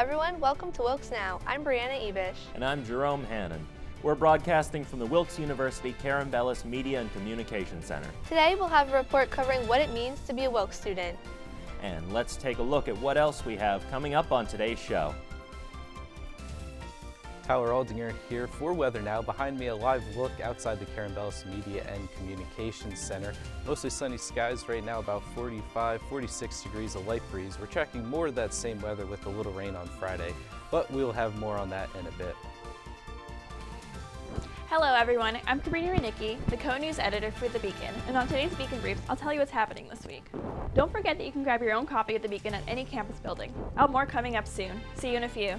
everyone, welcome to Wilkes Now. I'm Brianna Ebish. And I'm Jerome Hannon. We're broadcasting from the Wilkes University Karen Bellis Media and Communication Center. Today we'll have a report covering what it means to be a Wilkes student. And let's take a look at what else we have coming up on today's show. Tyler Aldinger here for Weather Now. Behind me, a live look outside the Karen Bellis Media and Communications Center. Mostly sunny skies right now, about 45, 46 degrees, a light breeze. We're tracking more of that same weather with a little rain on Friday, but we'll have more on that in a bit. Hello everyone, I'm Cabrini Renicki, the co-news editor for The Beacon, and on today's Beacon Briefs, I'll tell you what's happening this week. Don't forget that you can grab your own copy of The Beacon at any campus building. I'll have more coming up soon. See you in a few.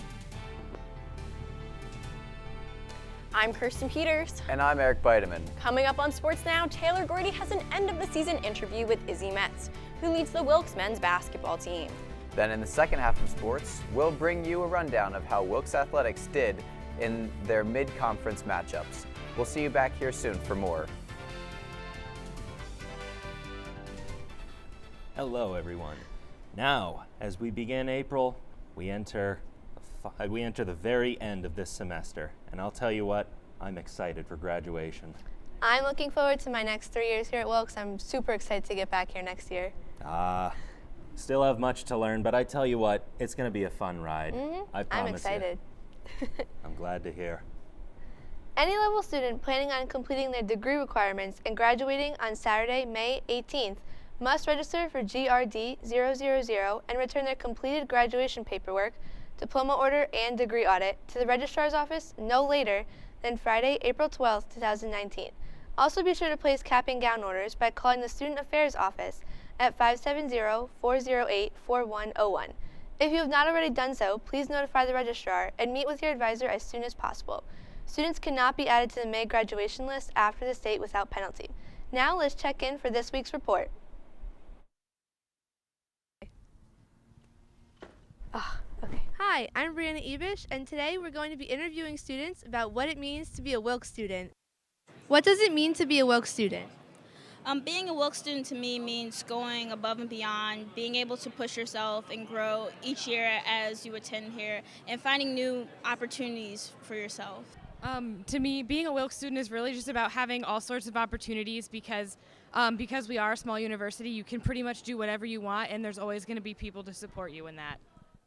I'm Kirsten Peters. And I'm Eric Bideman. Coming up on Sports Now, Taylor Gordy has an end-of-the-season interview with Izzy Metz, who leads the Wilkes men's basketball team. Then in the second half of sports, we'll bring you a rundown of how Wilkes Athletics did in their mid-conference matchups. We'll see you back here soon for more. Hello, everyone. Now, as we begin April, we enter the very end of this semester. And I'll tell you what, I'm excited for graduation. I'm looking forward to my next 3 years here at Wilkes. I'm super excited to get back here next year. Still have much to learn, but I tell you what, it's going to be a fun ride. I promise I'm excited. I'm glad to hear. Any level student planning on completing their degree requirements and graduating on Saturday, May 18th must register for GRD 000 and return their completed graduation paperwork, diploma order, and degree audit to the registrar's office no later than Friday, April 12, 2019. Also be sure to place cap and gown orders by calling the Student Affairs office at 570-408-4101. If you have not already done so, please notify the registrar and meet with your advisor as soon as possible. Students cannot be added to the May graduation list after this date without penalty. Now let's check in for this week's report. Hi, I'm Brianna Ebish, and today we're going to be interviewing students about what it means to be a Wilkes student. What does it mean to be a Wilkes student? Being a Wilkes student to me means going above and beyond, being able to push yourself and grow each year as you attend here, and finding new opportunities for yourself. To me, being a Wilkes student is really just about having all sorts of opportunities because we are a small university, you can pretty much do whatever you want, and there's always going to be people to support you in that.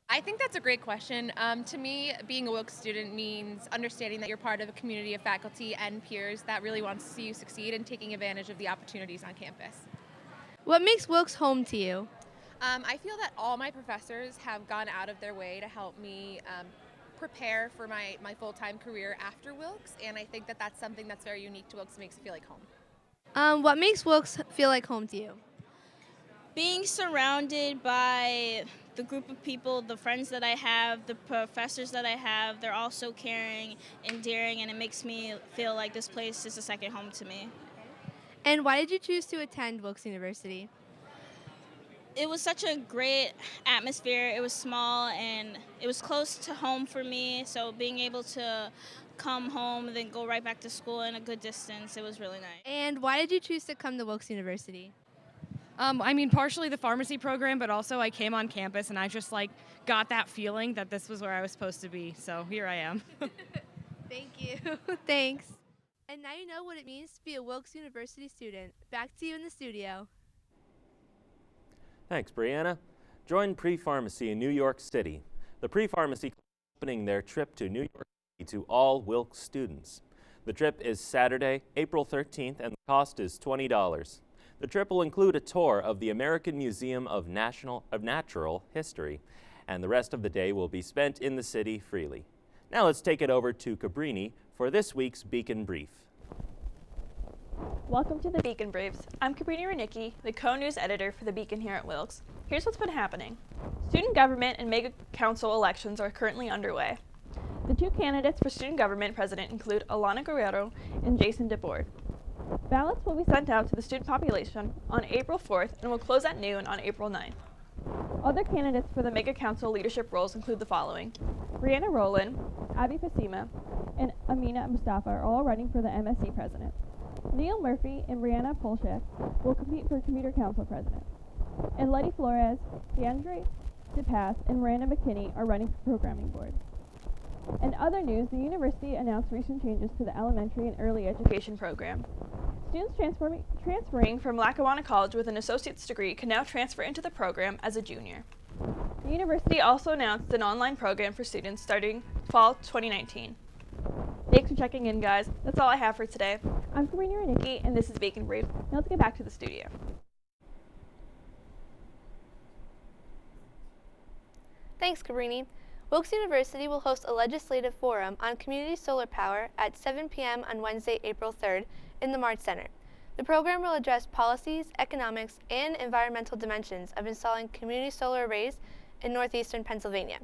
I think that's a great question. To me, being a Wilkes student means understanding that you're part of a community of faculty and peers that really wants to see you succeed and taking advantage of the opportunities on campus. What makes Wilkes home to you? I feel that all my professors have gone out of their way to help me prepare for my full-time career after Wilkes, and I think that that's something that's very unique to Wilkes and makes it feel like home. What makes Wilkes feel like home to you? Being surrounded by the group of people, the friends that I have, the professors that I have, they're all so caring, endearing, and it makes me feel like this place is a second home to me. And why did you choose to attend Wilkes University? It was such a great atmosphere. It was small and it was close to home for me, so being able to come home and then go right back to school in a good distance, it was really nice. And why did you choose to come to Wilkes University? Partially the pharmacy program, but also I came on campus and I just got that feeling that this was where I was supposed to be. So here I am. Thank you. Thanks. And now you know what it means to be a Wilkes University student. Back to you in the studio. Thanks, Brianna. Join Pre-Pharmacy in New York City. The Pre-Pharmacy Club is opening their trip to New York City to all Wilkes students. The trip is Saturday, April 13th, and the cost is $20. The trip will include a tour of the American Museum of Natural History, and the rest of the day will be spent in the city freely. Now let's take it over to Cabrini for this week's Beacon Brief. Welcome to the Beacon Briefs. I'm Cabrini Renicki, the co-news editor for The Beacon here at Wilkes. Here's what's been happening. Student government and mega council elections are currently underway. The two candidates for student government president include Alana Guerrero and Jason DeBoard. Ballots will be sent out to the student population on April 4th and will close at noon on April 9th. Other candidates for the Mega Council leadership roles include the following. Brianna Rowland, Abby Fassima, and Amina Mustafa are all running for the MSC president. Neil Murphy and Brianna Polshek will compete for Commuter Council president. And Letty Flores, DeAndre DePass and Miranda McKinney are running for programming board. In other news, the university announced recent changes to the elementary and early education program. Students transferring from Lackawanna College with an associate's degree can now transfer into the program as a junior. The university also announced an online program for students starting fall 2019. Thanks for checking in, guys. That's all I have for today. I'm Karina Renicki, and this is Bacon Brief. Now let's get back to the studio. Thanks, Cabrini. Wilkes University will host a legislative forum on community solar power at 7 p.m. on Wednesday, April 3rd in the March Center. The program will address policies, economics, and environmental dimensions of installing community solar arrays in northeastern Pennsylvania.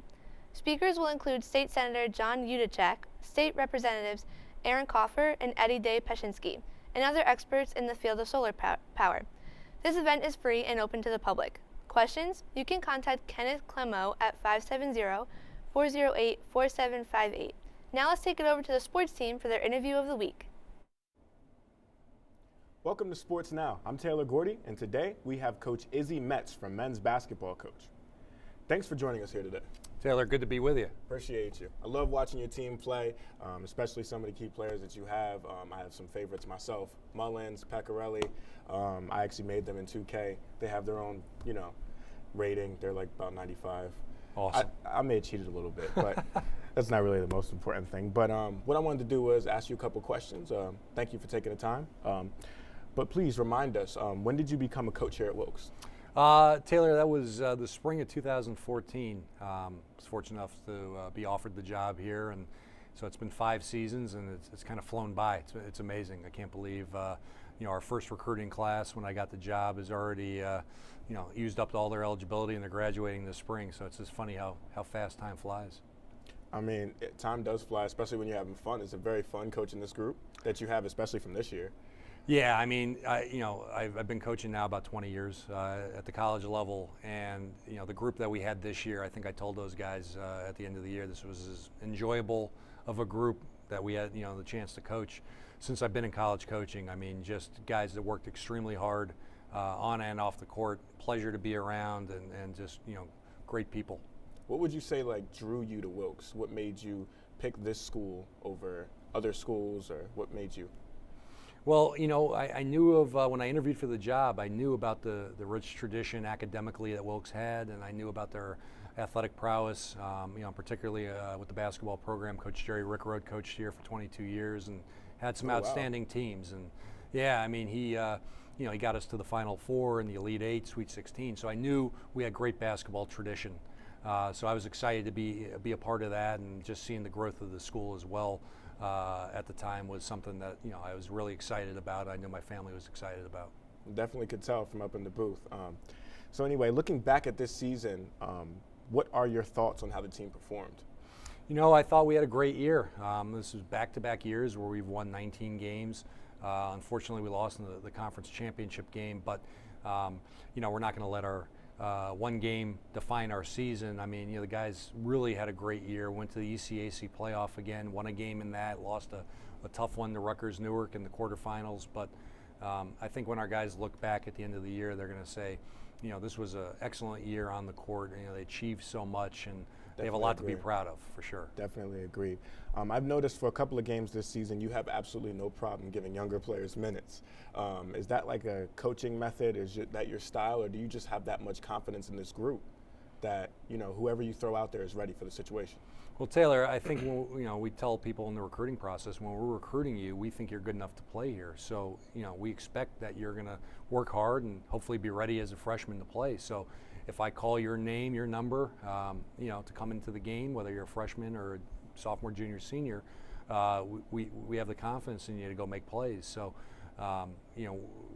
Speakers will include State Senator John Udacek, State Representatives Aaron Koffer and Eddie Day Peshinsky, and other experts in the field of solar power. This event is free and open to the public. Questions? You can contact Kenneth Clemo at 570-408-4758. Now let's take it over to the sports team for their interview of the week. Welcome to Sports Now. I'm Taylor Gordy, and today we have Coach Izzy Metz from men's basketball coach. Thanks for joining us here today. Taylor, good to be with you. Appreciate you. I love watching your team play, especially some of the key players that you have. I have some favorites myself, Mullins, Pecorelli. I actually made them in 2K. They have their own, rating. They're like about 95. Awesome. I may have cheated a little bit, but that's not really the most important thing. But what I wanted to do was ask you a couple questions. Thank you for taking the time. But please remind us, when did you become a coach here at Wilkes? Taylor, that was the spring of 2014. I was fortunate enough to be offered the job here, and so it's been 5 seasons, and it's kind of flown by. It's amazing. I can't believe our first recruiting class when I got the job is already used up all their eligibility, and they're graduating this spring. So it's just funny how fast time flies. I mean, time does fly, especially when you're having fun. It's a very fun coaching this group that you have, especially from this year. Yeah, I mean, I've been coaching now about 20 years at the college level, and the group that we had this year, I think I told those guys at the end of the year, this was as enjoyable of a group that we had, the chance to coach since I've been in college coaching. I mean, just guys that worked extremely hard on and off the court, pleasure to be around, and just great people. What would you say drew you to Wilkes? What made you pick this school over other schools, or what made you? Well, I knew of, when I interviewed for the job, I knew about the rich tradition academically that Wilkes had, and I knew about their athletic prowess, particularly with the basketball program. Coach Jerry Rickrode coached here for 22 years and had some outstanding teams. And yeah, I mean, he got us to the Final Four and the Elite Eight, Sweet 16, so I knew we had great basketball tradition. So I was excited to be a part of that, and just seeing the growth of the school as well. At the time was something that I was really excited about. I knew my family was excited about. Definitely could tell from up in the booth. So anyway, looking back at this season, what are your thoughts on how the team performed? I thought we had a great year. This was back-to-back years where we've won 19 games. Unfortunately, we lost in the conference championship game, but we're not going to let our one game define our season. I mean, the guys really had a great year. Went to the ECAC playoff again, won a game in that, lost a tough one to Rutgers Newark in the quarterfinals. But I think when our guys look back at the end of the year, they're going to say, this was an excellent year on the court. They achieved so much, and they have a lot to be proud of, for sure. Definitely agree. I've noticed for a couple of games this season, you have absolutely no problem giving younger players minutes. Is that like a coaching method? Is that your style, or do you just have that much confidence in this group that whoever you throw out there is ready for the situation? Well, Taylor, I think we tell people in the recruiting process, when we're recruiting you, we think you're good enough to play here. So we expect that you're going to work hard and hopefully be ready as a freshman to play. So if I call your name, your number, to come into the game, whether you're a freshman or a sophomore, junior, senior, we have the confidence in you to go make plays. So,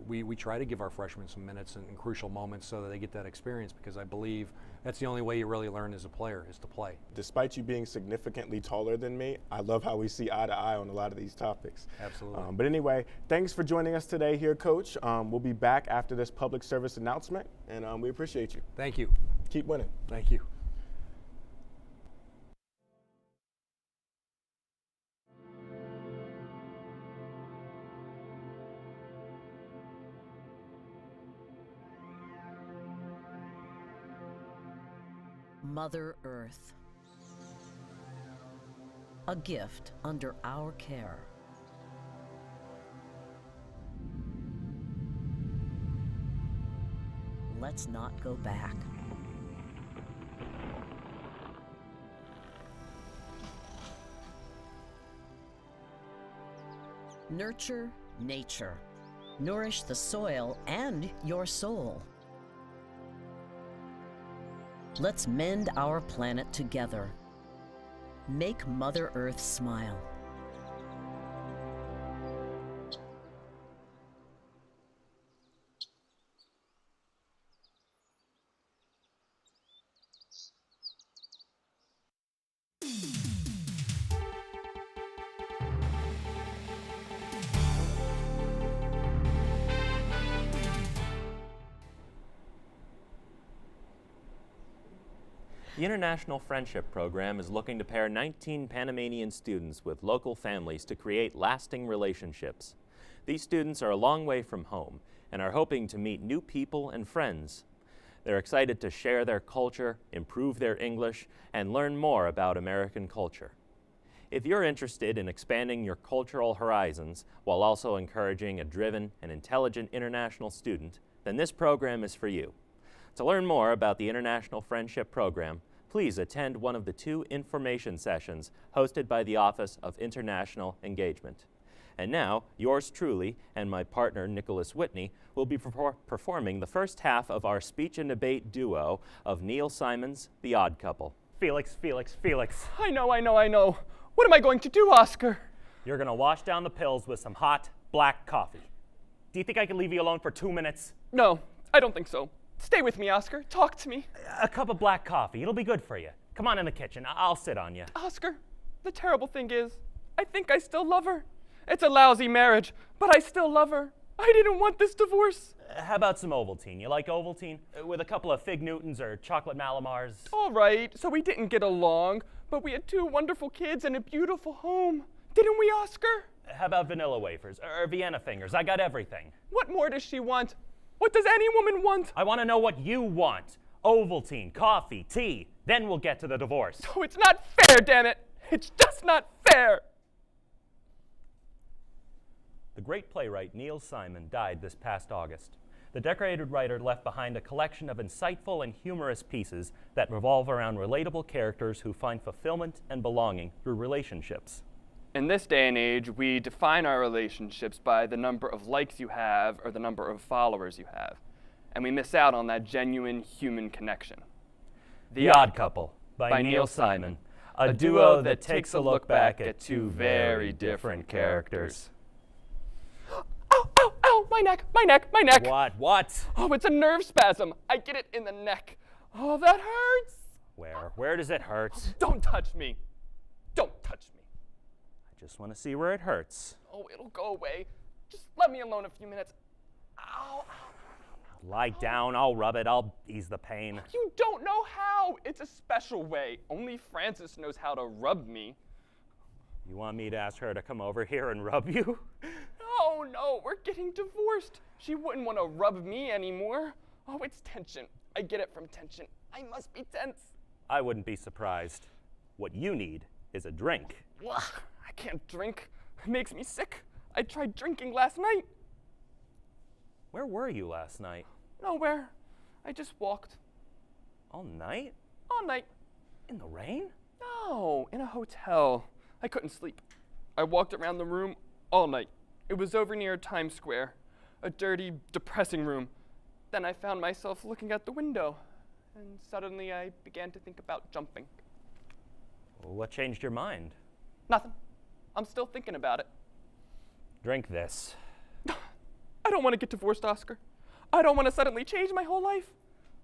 we try to give our freshmen some minutes in crucial moments so that they get that experience, because I believe that's the only way you really learn as a player, is to play. Despite you being significantly taller than me, I love how we see eye to eye on a lot of these topics. Absolutely. But anyway, thanks for joining us today here, Coach. We'll be back after this public service announcement, and we appreciate you. Thank you. Keep winning. Thank you. Mother Earth. A gift under our care. Let's not go back. Nurture nature. Nourish the soil and your soul. Let's mend our planet together. Make Mother Earth smile. The International Friendship Program is looking to pair 19 Panamanian students with local families to create lasting relationships. These students are a long way from home and are hoping to meet new people and friends. They're excited to share their culture, improve their English, and learn more about American culture. If you're interested in expanding your cultural horizons while also encouraging a driven and intelligent international student, then this program is for you. To learn more about the International Friendship Program, please attend one of the 2 information sessions hosted by the Office of International Engagement. And now, yours truly and my partner Nicholas Whitney will be performing the first half of our speech and debate duo of Neil Simon's The Odd Couple. Felix. I know. What am I going to do, Oscar? You're going to wash down the pills with some hot, black coffee. Do you think I can leave you alone for 2 minutes? No, I don't think so. Stay with me, Oscar. Talk to me. A cup of black coffee. It'll be good for you. Come on in the kitchen. I'll sit on you. Oscar, the terrible thing is, I think I still love her. It's a lousy marriage, but I still love her. I didn't want this divorce. How about some Ovaltine? You like Ovaltine? With a couple of Fig Newtons or chocolate Malamars? All right, so we didn't get along, but we had 2 wonderful kids and a beautiful home. Didn't we, Oscar? How about vanilla wafers or Vienna fingers? I got everything. What more does she want? What does any woman want? I want to know what you want. Ovaltine, coffee, tea. Then we'll get to the divorce. Oh, it's not fair, damn it. It's just not fair. The great playwright Neil Simon died this past August. The decorated writer left behind a collection of insightful and humorous pieces that revolve around relatable characters who find fulfillment and belonging through relationships. In this day and age, we define our relationships by the number of likes you have or the number of followers you have. And we miss out on that genuine human connection. The Odd Couple by Neil Simon, a duo that takes a look back at 2 very different characters. Ow, my neck. What? Oh, it's a nerve spasm. I get it in the neck. Oh, that hurts. Where does it hurt? Don't touch me. Don't touch me. I just want to see where it hurts. Oh, it'll go away. Just let me alone a few minutes. Ow. Lie down, I'll rub it, I'll ease the pain. You don't know how. It's a special way. Only Frances knows how to rub me. You want me to ask her to come over here and rub you? No, we're getting divorced. She wouldn't want to rub me anymore. Oh, it's tension. I get it from tension. I must be tense. I wouldn't be surprised. What you need is a drink. Ugh, I can't drink. It makes me sick. I tried drinking last night. Where were you last night? Nowhere. I just walked. All night? All night. In the rain? No, in a hotel. I couldn't sleep. I walked around the room all night. It was over near Times Square, a dirty, depressing room. Then I found myself looking out the window, and suddenly I began to think about jumping. What changed your mind? Nothing. I'm still thinking about it. Drink this. I don't want to get divorced, Oscar. I don't want to suddenly change my whole life.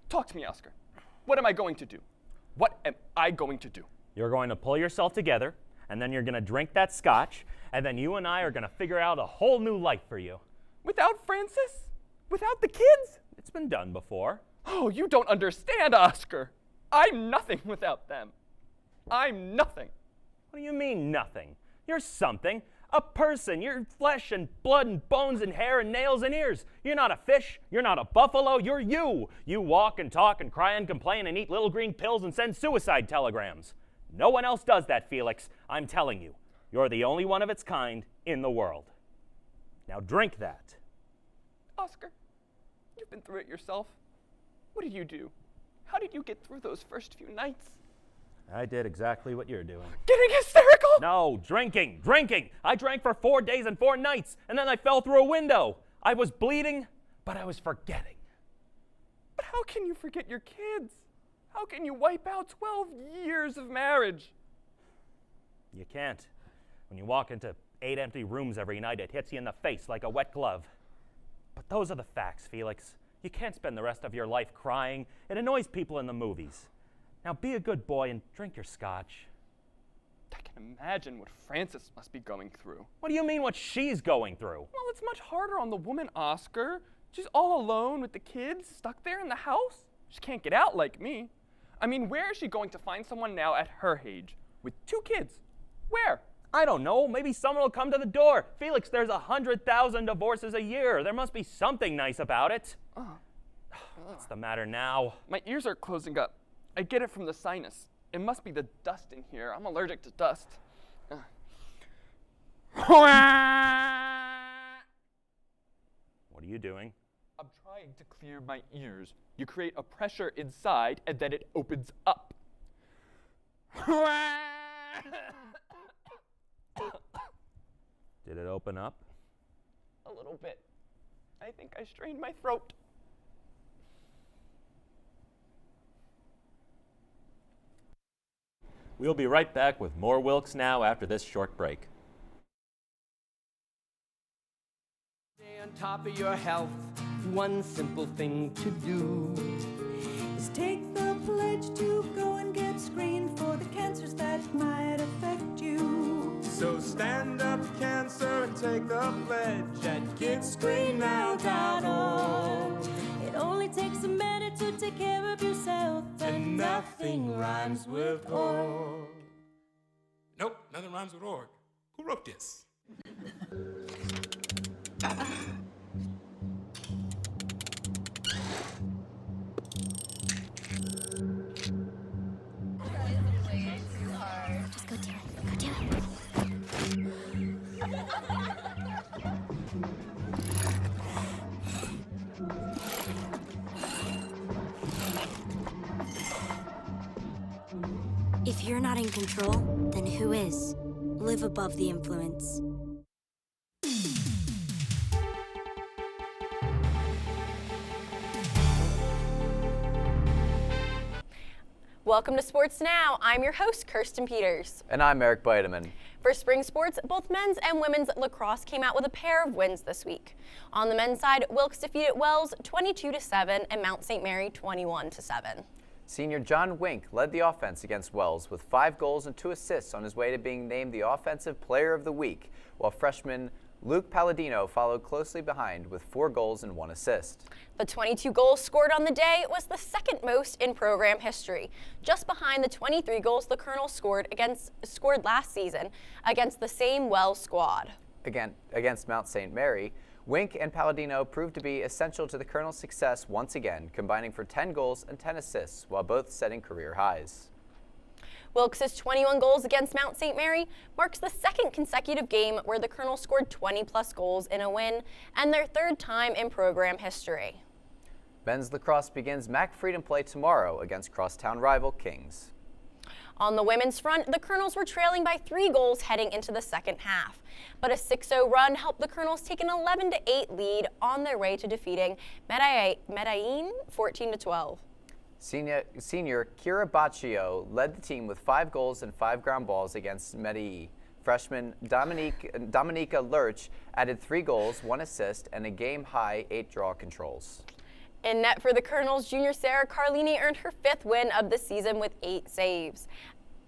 Talk to me, Oscar. What am I going to do? What am I going to do? You're going to pull yourself together, and then you're going to drink that scotch, and then you and I are going to figure out a whole new life for you. Without Frances? Without the kids? It's been done before. Oh, you don't understand, Oscar. I'm nothing without them. I'm nothing. What do you mean, nothing? You're something. A person. You're flesh and blood and bones and hair and nails and ears. You're not a fish. You're not a buffalo. You're you. You walk and talk and cry and complain and eat little green pills and send suicide telegrams. No one else does that, Felix. I'm telling you. You're the only one of its kind in the world. Now drink that. Oscar, you've been through it yourself. What did you do? How did you get through those first few nights? I did exactly what you're doing. Getting hysterical? No, drinking. I drank for 4 days and 4 nights, and then I fell through a window. I was bleeding, but I was forgetting. But how can you forget your kids? How can you wipe out 12 years of marriage? You can't. When you walk into 8 empty rooms every night, it hits you in the face like a wet glove. But those are the facts, Felix. You can't spend the rest of your life crying. It annoys people in the movies. Now be a good boy and drink your scotch. I can imagine what Frances must be going through. What do you mean what she's going through? Well, it's much harder on the woman, Oscar. She's all alone with the kids, stuck there in the house. She can't get out like me. I mean, where is she going to find someone now at her age with 2 kids? Where? I don't know. Maybe someone will come to the door. Felix, there's 100,000 divorces a year. There must be something nice about it. What's the matter now? My ears are closing up. I get it from the sinus. It must be the dust in here. I'm allergic to dust. What are you doing? I'm trying to clear my ears. You create a pressure inside, and then it opens up. Did it open up? A little bit. I think I strained my throat. We'll be right back with more Wilkes Now after this short break. Stay on top of your health. One simple thing to do is take the pledge to go and get screened for the cancers that might affect you. So stand up, cancer, and take the pledge at GetScreenedNow.org. It only takes a minute to take care of yourself, and nothing rhymes with org. Nope, nothing rhymes with org. Who wrote this? Just go do it. Go do it. If you're not in control, then who is? Live above the influence. Welcome to Sports Now. I'm your host, Kirsten Peters. And I'm Eric Bideman. For spring sports, both men's and women's lacrosse came out with a pair of wins this week. On the men's side, Wilkes defeated Wells 22-7 and Mount St. Mary 21-7. Senior John Wink led the offense against Wells with 5 goals and 2 assists on his way to being named the Offensive Player of the Week, while freshman Luke Palladino followed closely behind with 4 goals and 1 assist. The 22 goals scored on the day was the second most in program history, just behind the 23 goals the Colonels scored last season against the same Wells squad. Against Mount St. Mary, Wink and Palladino proved to be essential to the Colonels' success once again, combining for 10 goals and 10 assists while both setting career highs. Wilkes' 21 goals against Mount St. Mary marks the second consecutive game where the Colonels scored 20-plus goals in a win and their third time in program history. Men's lacrosse begins MAC Freedom play tomorrow against crosstown rival Kings. On the women's front, the Colonels were trailing by 3 goals heading into the second half. But a 6-0 run helped the Colonels take an 11-8 lead on their way to defeating Medellin 14-12. Senior Kira Baccio led the team with 5 goals and 5 ground balls against Medellin. Freshman Dominica Lurch added 3 goals, 1 assist, and a game-high 8 draw controls. In net for the Colonels, junior Sarah Carlini earned her 5th win of the season with 8 saves.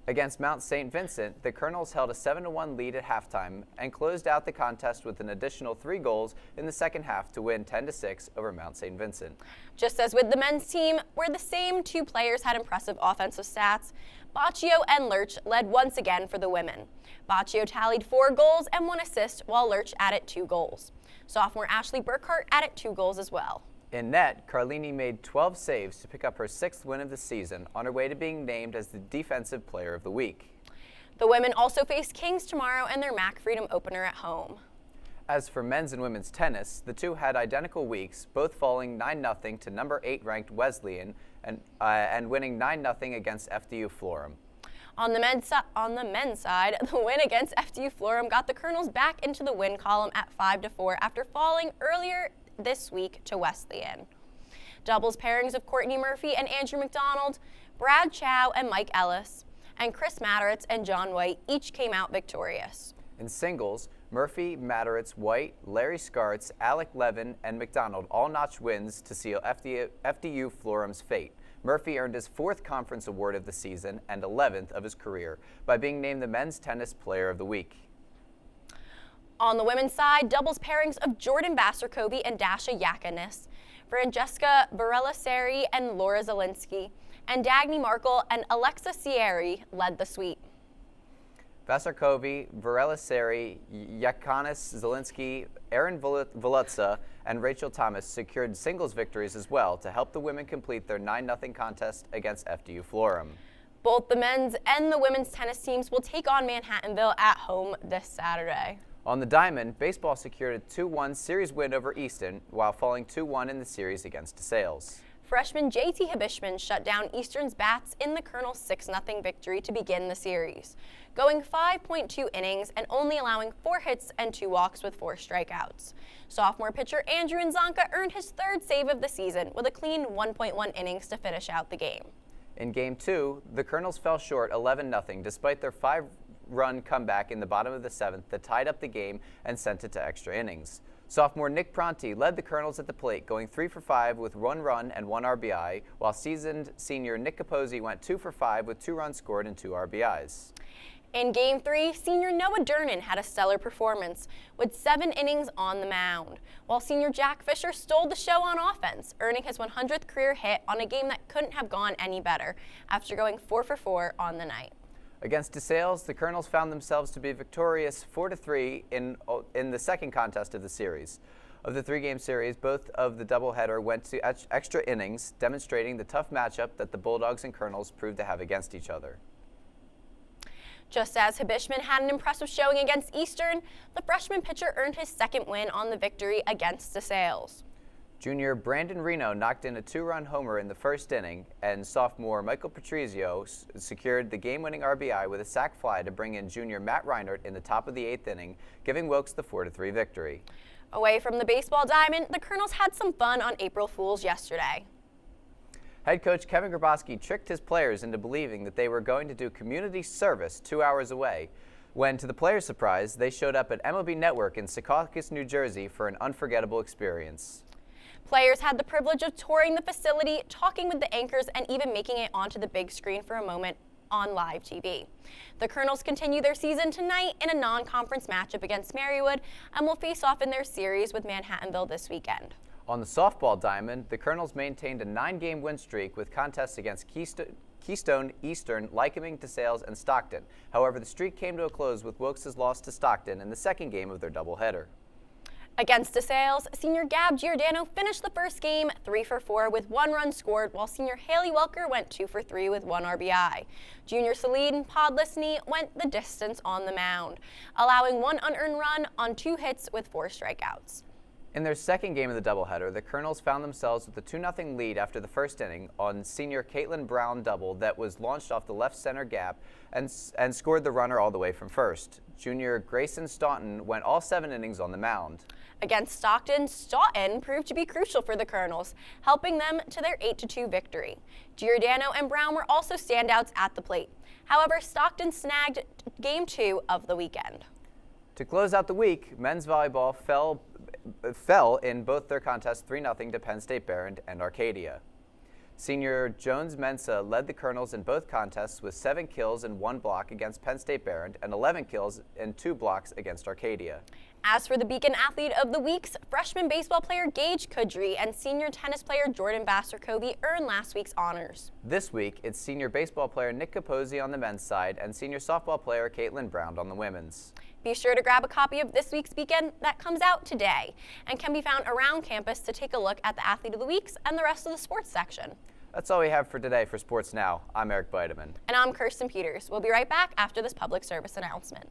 Against Mount St. Vincent, the Colonels held a 7-1 lead at halftime and closed out the contest with an additional 3 goals in the second half to win 10-6 over Mount St. Vincent. Just as with the men's team, where the same 2 players had impressive offensive stats, Baccio and Lurch led once again for the women. Baccio tallied 4 goals and 1 assist, while Lurch added 2 goals. Sophomore Ashley Burkhart added 2 goals as well. In net, Carlini made 12 saves to pick up her 6th win of the season, on her way to being named as the Defensive Player of the Week. The women also face Kings tomorrow in their Mac Freedom opener at home. As for men's and women's tennis, the two had identical weeks, both falling 9-0 to number 8 ranked Wesleyan and winning 9-0 against FDU Florham. On the men's side, the win against FDU Florham got the Colonels back into the win column at 5-4 after falling earlier this week to Wesleyan. Doubles pairings of Courtney Murphy and Andrew McDonald, Brad Chow and Mike Ellis, and Chris Maturitz and John White each came out victorious. In singles, Murphy, Maturitz, White, Larry Skartz, Alec Levin, and McDonald all notched wins to seal FDU Florham's fate. Murphy earned his 4th conference award of the season and 11th of his career by being named the Men's Tennis Player of the Week. On the women's side, doubles pairings of Jordan Basarkovi and Dasha Yakanis, Francesca Varela-Seri and Laura Zielinski, and Dagny Markle and Alexa Sierri led the sweep. Vasarkovi, Varela-Seri, Yakanis Zielinski, Erin Volutsa, and Rachel Thomas secured singles victories as well to help the women complete their 9-0 contest against FDU Florham. Both the men's and the women's tennis teams will take on Manhattanville at home this Saturday. On the diamond, baseball secured a 2-1 series win over Easton while falling 2-1 in the series against DeSales. Freshman JT Hibishman shut down Eastern's bats in the Colonel's 6-0 victory to begin the series, going 5.2 innings and only allowing 4 hits and 2 walks with 4 strikeouts. Sophomore pitcher Andrew Nzanka earned his 3rd save of the season with a clean 1.1 innings to finish out the game. In Game 2, the Colonels fell short 11-0 despite their 5-run comeback in the bottom of the 7th that tied up the game and sent it to extra innings. Sophomore Nick Pronti led the Colonels at the plate, going 3 for 5 with 1 run and 1 RBI, while seasoned senior Nick Capozzi went 2 for 5 with 2 runs scored and 2 RBIs. In Game 3, senior Noah Durnan had a stellar performance with 7 innings on the mound, while senior Jack Fisher stole the show on offense, earning his 100th career hit on a game that couldn't have gone any better after going 4 for 4 on the night. Against DeSales, the Colonels found themselves to be victorious 4-3 in the second contest of the series. Of the 3-game series, both of the doubleheader went to extra innings, demonstrating the tough matchup that the Bulldogs and Colonels proved to have against each other. Just as Hibishman had an impressive showing against Eastern, the freshman pitcher earned his 2nd win on the victory against DeSales. Junior Brandon Reno knocked in a 2-run homer in the 1st inning, and sophomore Michael Patrizio secured the game-winning RBI with a sac fly to bring in junior Matt Reinert in the top of the 8th inning, giving Wilkes the 4-3 victory. Away from the baseball diamond, the Colonels had some fun on April Fools yesterday. Head coach Kevin Grabowski tricked his players into believing that they were going to do community service 2 hours away, when, to the players' surprise, they showed up at MLB Network in Secaucus, New Jersey for an unforgettable experience. Players had the privilege of touring the facility, talking with the anchors, and even making it onto the big screen for a moment on live TV. The Colonels continue their season tonight in a non-conference matchup against Marywood and will face off in their series with Manhattanville this weekend. On the softball diamond, the Colonels maintained a 9-game win streak with contests against Keystone, Eastern, Lycoming, DeSales, and Stockton. However, the streak came to a close with Wilkes' loss to Stockton in the 2nd game of their doubleheader. Against DeSales, senior Gab Giordano finished the 1st game 3 for 4 with 1 run scored, while senior Haley Welker went 2 for 3 with 1 RBI. Junior Celine Podlesny went the distance on the mound, allowing 1 unearned run on 2 hits with 4 strikeouts. In their 2nd game of the doubleheader, the Colonels found themselves with a 2-0 lead after the 1st inning on senior Caitlin Brown double that was launched off the left center gap and scored the runner all the way from first. Junior Grayson Staunton went all 7 innings on the mound. Against Stockton, Staunton proved to be crucial for the Colonels, helping them to their 8-2 victory. Giordano and Brown were also standouts at the plate. However, Stockton snagged Game 2 of the weekend. To close out the week, men's volleyball fell in both their contests 3-0 to Penn State Behrend and Arcadia. Senior Jones Mensa led the Colonels in both contests with 7 kills and 1 block against Penn State Behrend and 11 kills and 2 blocks against Arcadia. As for the Beacon Athlete of the Weeks, freshman baseball player Gage Kudry and senior tennis player Jordan Baster-Covey earned last week's honors. This week, it's senior baseball player Nick Capozzi on the men's side and senior softball player Caitlin Brown on the women's. Be sure to grab a copy of this week's Beacon that comes out today and can be found around campus to take a look at the Athlete of the Weeks and the rest of the sports section. That's all we have for today for Sports Now. I'm Eric Bideman. And I'm Kirsten Peters. We'll be right back after this public service announcement.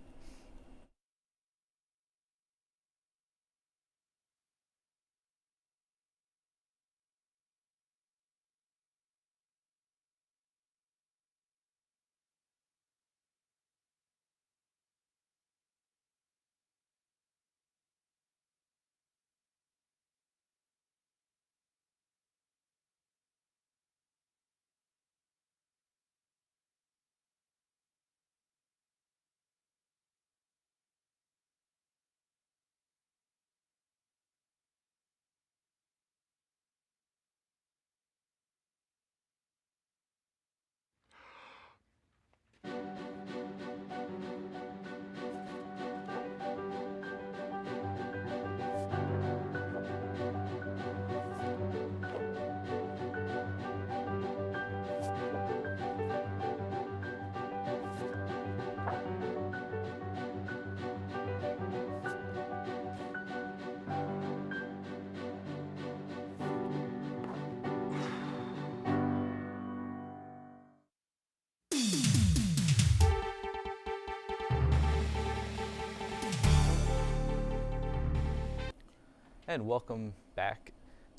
And welcome back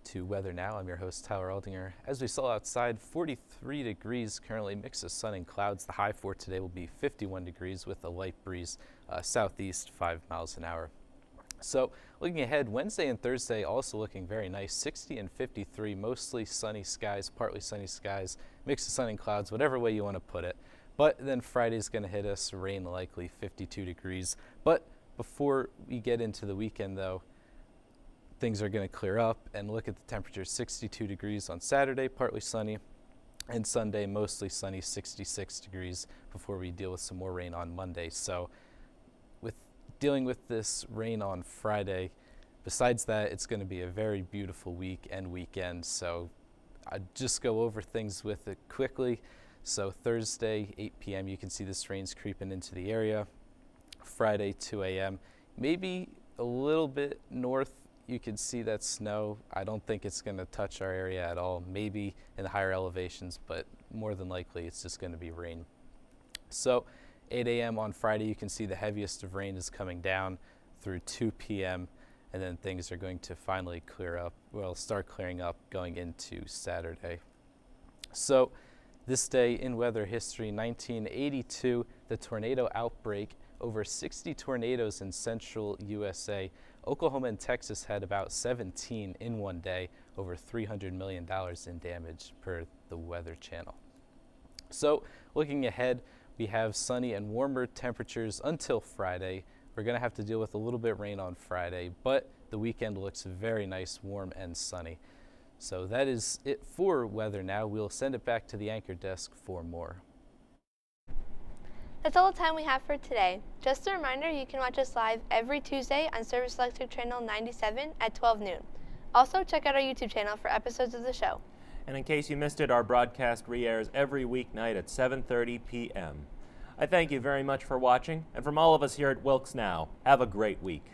to Weather Now. I'm your host, Tyler Aldinger. As we saw outside, 43 degrees currently, mix of sun and clouds. The high for today will be 51 degrees with a light breeze, southeast 5 miles an hour. So looking ahead, Wednesday and Thursday also looking very nice, 60 and 53, mostly sunny skies, partly sunny skies, mix of sun and clouds, whatever way you want to put it. But then Friday's going to hit us, rain likely, 52 degrees. But before we get into the weekend though, things are going to clear up, and look at the temperature, 62 degrees on Saturday, partly sunny, and Sunday mostly sunny, 66 degrees before we deal with some more rain on Monday. So with dealing with this rain on Friday, besides that, it's going to be a very beautiful week and weekend. So I'd just go over things with it quickly. So Thursday, 8 p.m., you can see this rain's creeping into the area. Friday, 2 a.m., maybe a little bit north, you can see that snow. I don't think it's going to touch our area at all, maybe in the higher elevations, but more than likely it's just going to be rain. So 8 a.m. on Friday, you can see the heaviest of rain is coming down through 2 p.m., and then things are going to finally clear up, well, start clearing up going into Saturday. So this day in weather history, 1982, the tornado outbreak, over 60 tornadoes in central USA. Oklahoma and Texas had about 17 in one day, over $300 million in damage per the Weather Channel. So looking ahead, we have sunny and warmer temperatures until Friday. We're going to have to deal with a little bit of rain on Friday, but the weekend looks very nice, warm and sunny. So that is it for Weather Now. We'll send it back to the anchor desk for more. That's all the time we have for today. Just a reminder, you can watch us live every Tuesday on Service Electric Channel 97 at 12 noon. Also, check out our YouTube channel for episodes of the show. And in case you missed it, our broadcast re-airs every weeknight at 7:30 p.m. I thank you very much for watching, and from all of us here at Wilkes Now, have a great week.